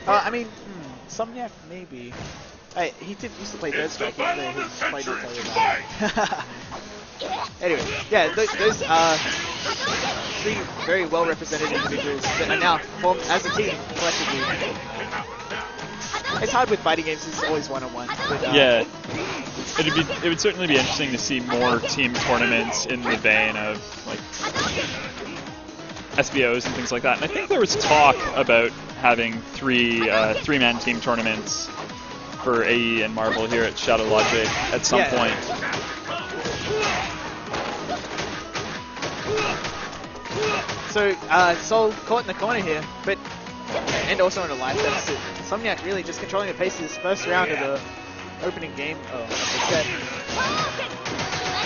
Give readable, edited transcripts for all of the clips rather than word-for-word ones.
I mean, Somniac maybe. Hey, he did used to play Third Strike. His play didn't play that. Anyway, yeah, those are three very well represented individuals that are now formed as a team collectively. It's hard with fighting games, it's always one-on-one. Yeah, it would certainly be interesting to see more team tournaments in the vein of like SBOs and things like that. And I think there was talk about having three-man team tournaments for AE and Marvel here at ShadowLogic at some point. So, Sol caught in the corner here, and also in a life deficit. Somniac really just controlling the pace of this first round of the opening game of the set.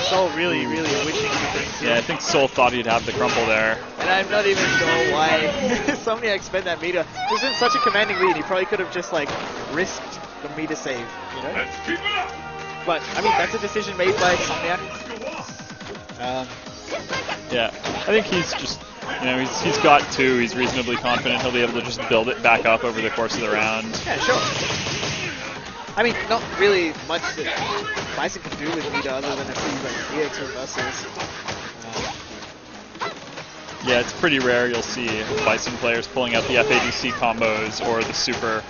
Sol really wishing he could. Yeah, I think Sol thought he'd have the crumple there. And I'm not even sure why Somniac spent that meter. He was in such a commanding lead, he probably could have just like risked the meter save, you know? But, I mean, that's a decision made by Somniac. Yeah, I think he's just, you know, he's got two. He's reasonably confident he'll be able to just build it back up over the course of the round. Yeah, sure. I mean, not really much that Bison can do with meter other than a few like EX reversals. Yeah, it's pretty rare you'll see Bison players pulling out the FADC combos or the super.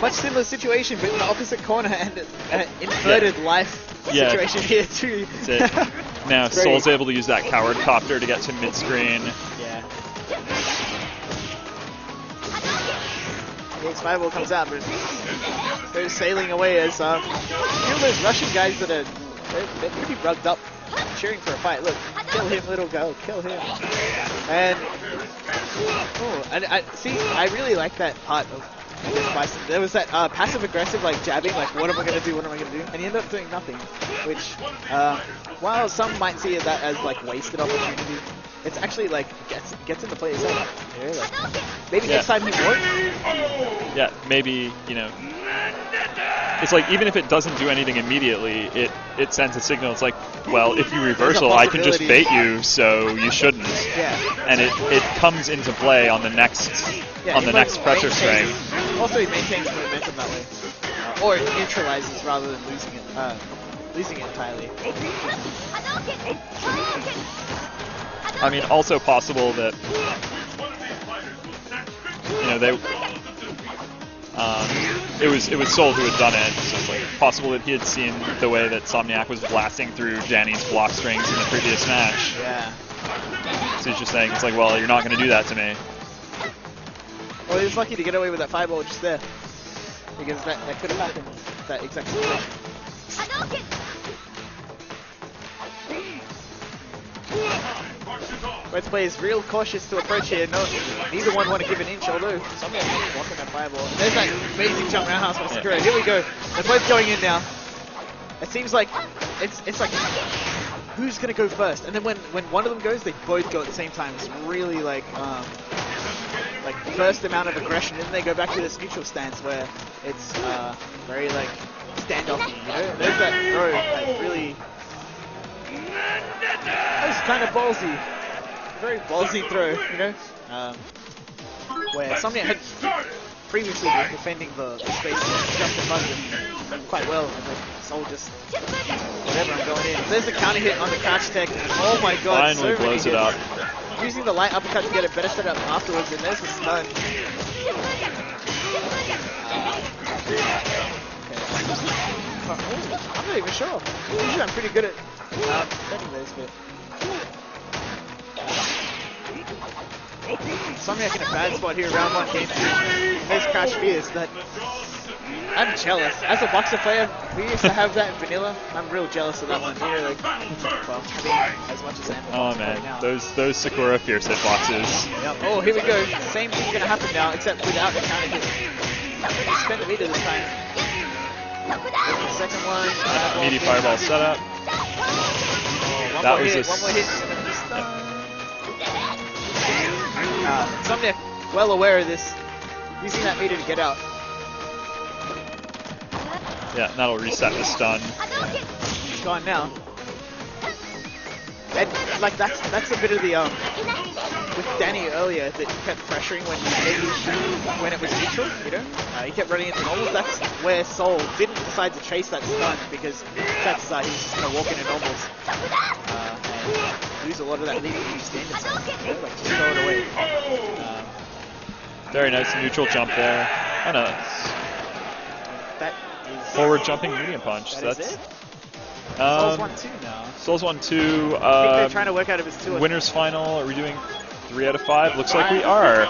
Much similar situation, but in the opposite corner and an inverted life situation here too. That's it. Now Sol's able to use that coward copter to get to mid-screen. Yeah. The X-Fireball comes out, but they're sailing away as you know those Russian guys that are they're pretty rugged up, cheering for a fight. Look, kill him, little girl, kill him. And I see. I really like that part of Bison. There was that passive-aggressive, like jabbing, like what am I gonna do? What am I gonna do? And he ended up doing nothing, which, while some might see that as like wasted opportunity, it's actually like gets into players' head. You know, like, maybe next time he won't. Yeah, maybe, you know. It's like, even if it doesn't do anything immediately, it sends a signal. It's like, well, if you reversal, I can just bait you, so you shouldn't. Yeah. And it comes into play on the next next pressure string. Also, he maintains momentum that way, or it neutralizes rather than losing it entirely. I mean, also possible that you know it was Sol who had done it, so it's like possible that he had seen the way that Somniac was blasting through Janny's block strings in the previous match. Yeah. So he's just saying, it's like, well, you're not going to do that to me. Well, he was lucky to get away with that fireball just there, because that could have happened, that exact situation. Red plays real cautious to approach here. No, neither one want to give an inch, although Somniac is blocking that fireball. And there's that amazing jump roundhouse by Sakura. Here we go. They're both going in now. It seems like it's like who's gonna go first? And then when one of them goes, they both go at the same time. It's really like burst amount of aggression, and then they go back to this neutral stance where it's very like standoffy. You know, there's that throw that really. That was kind of ballsy. Very ballsy throw, you know? Where Somniac had previously been defending the space just in front of him quite well, and like Sol just whatever, I'm going in. There's the counter hit on the crouch tech. Oh my god, finally so blows many it hits. up. Using the light uppercut to get a better setup afterwards, and there's the stun. I'm not even sure. Usually I'm pretty good at defending those, but Somniac in a bad spot here, round one, game 2. There's Crash Fierce, that I'm jealous. As a boxer player, we used to have that in vanilla. I'm real jealous of that one. You know, like, well, I mean, as much as I am a boxer player now. Those Sakura Fierce hitboxes. Yep. Oh, here we go. Same thing's gonna happen now, except without the counter hit. Spend the meter this time. There's the second one. Meaty fireball setup. One more hit, and then the stun. Somniac, well aware of this, using that meter to get out. Yeah, that'll reset the stun. It's gone now. And like that's a bit of the with Danny earlier that he kept pressuring when it was neutral, you know? He kept running into normals. That's where Sol didn't decide to chase that stun because that's he's kind of walking in normals. And lose a lot of that leading to standard stuff, you know? Like just throw it away. Very nice neutral jump there. Oh no. That is Forward jumping medium punch. That That's is it? Sol's 1-2 now. Sol's 1-2. I think they're trying to work out if it's 2 or Winners final. Are we doing 3 out of 5? Looks like we are.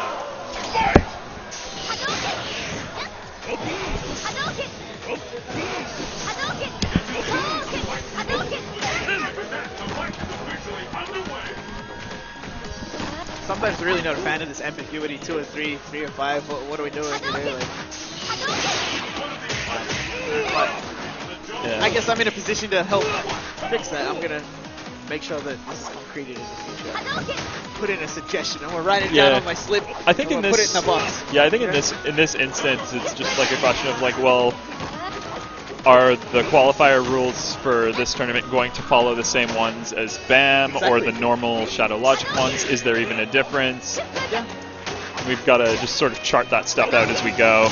Sometimes we're really not a fan of this ambiguity, 2 or 3, 3 or 5. What are we doing? You know, like, but Yeah. I guess I'm in a position to help fix that. I'm gonna make sure that this is concreted in the future. Put in a suggestion. I'm gonna write it down on my slip. I think in this, put it in a box. Yeah, I think in this instance, it's just like a question of like, well, are the qualifier rules for this tournament going to follow the same ones as BAM or the normal ShadowLogic ones? Is there even a difference? Yeah. We've got to just sort of chart that stuff out as we go.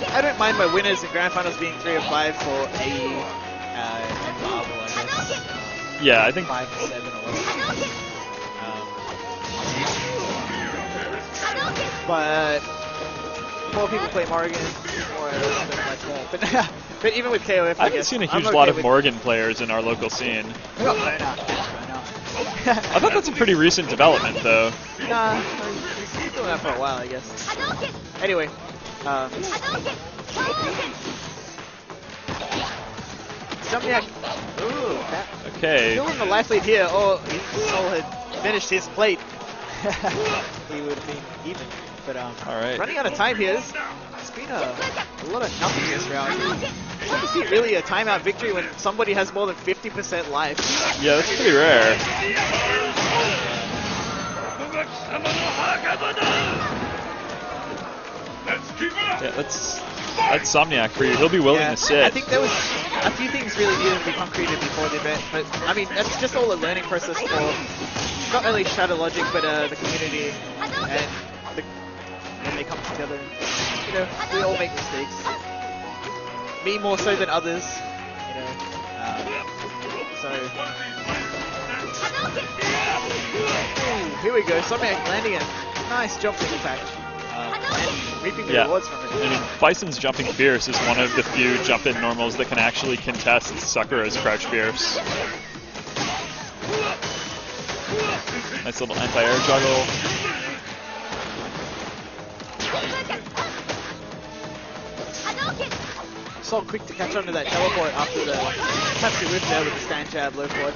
I don't mind my winners and grand finals being 3 or 5 for AE and Marvel, I guess. Yeah, I think 5 or 7 or whatever. But more people play Morrigan, or something like that. But even with KOF, I haven't seen a huge lot of Morrigan players in our local scene. I got burnt out. I thought that's a pretty recent development, though. Nah, he's been doing that for a while, I guess. Anyway, Somniac. Ooh, okay. Still in the life lead here. Oh, Sol had finished his plate. He would have been even. But all right. Running out of time here. It's been a lot of nothing this round. It's obviously really a timeout victory when somebody has more than 50% life. Yeah, that's pretty rare. Yeah, that's Somniac for you. He'll be willing to sit. I think there was a few things really needed to be concreted before the event, but I mean that's just all a learning process for not only ShadowLogic but the community and when they come together. You know, we all make mistakes. Me more so than others. You know, so. Ooh, here we go. Somniac landing a nice jumping attack. And reaping the rewards from it. I mean, Bison's jumping fierce is one of the few jump-in normals that can actually contest Sakura's crouch fierce. Nice little anti-air juggle. So quick to catch onto that teleport after the touchy whip there with the stand jab low forward.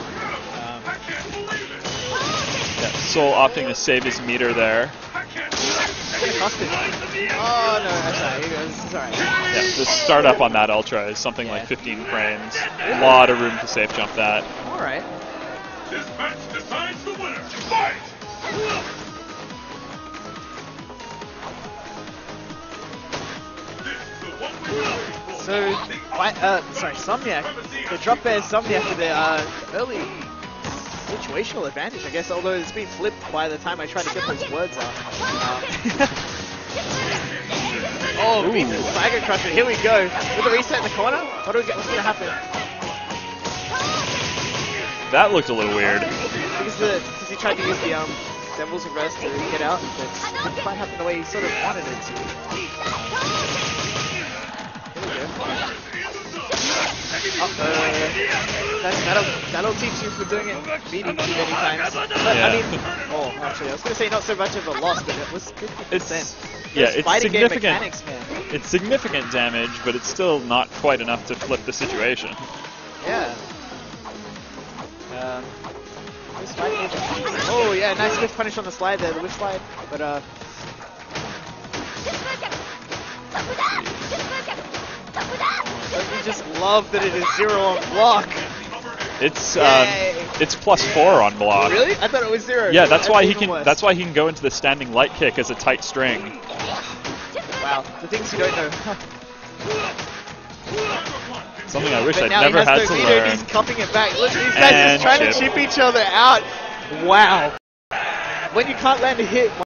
Yeah, Sol opting to save his meter there. Cost it. Oh no, that's alright. It's alright. Yeah, the startup on that Ultra is something like 15 frames. A lot of room to safe jump that. Alright. This match decides the winner. Fight! So, Somniac, the drop bear Somniac with the early situational advantage, I guess, although it's been flipped by the time I try to get those words out. Oh, beats the Tiger Crusher, here we go. With the reset in the corner, what's going to happen? That looked a little weird. Because he tried to use the Devil's Reverse to get out, but it didn't quite happen the way he sort of wanted it to. That'll teach you for doing it beating too many times. But I mean, actually, I was going to say not so much of a loss, but it was 50%. It's significant. Mechanics, man. It's significant damage, but it's still not quite enough to flip the situation. Yeah. Oh yeah, nice whiff punish on the slide there, the whiff slide. But you just love that it is 0 on block. It's +4 on block. Really? I thought it was 0. Yeah, that's why he can. That's why he can go into the standing light kick as a tight string. Wow, the things you don't know. Something I wish But I'd now never he had has to the meter, learn. he's cupping it back. Look, these guys And just trying to chip. chip each other out. Wow. When you can't land a hit,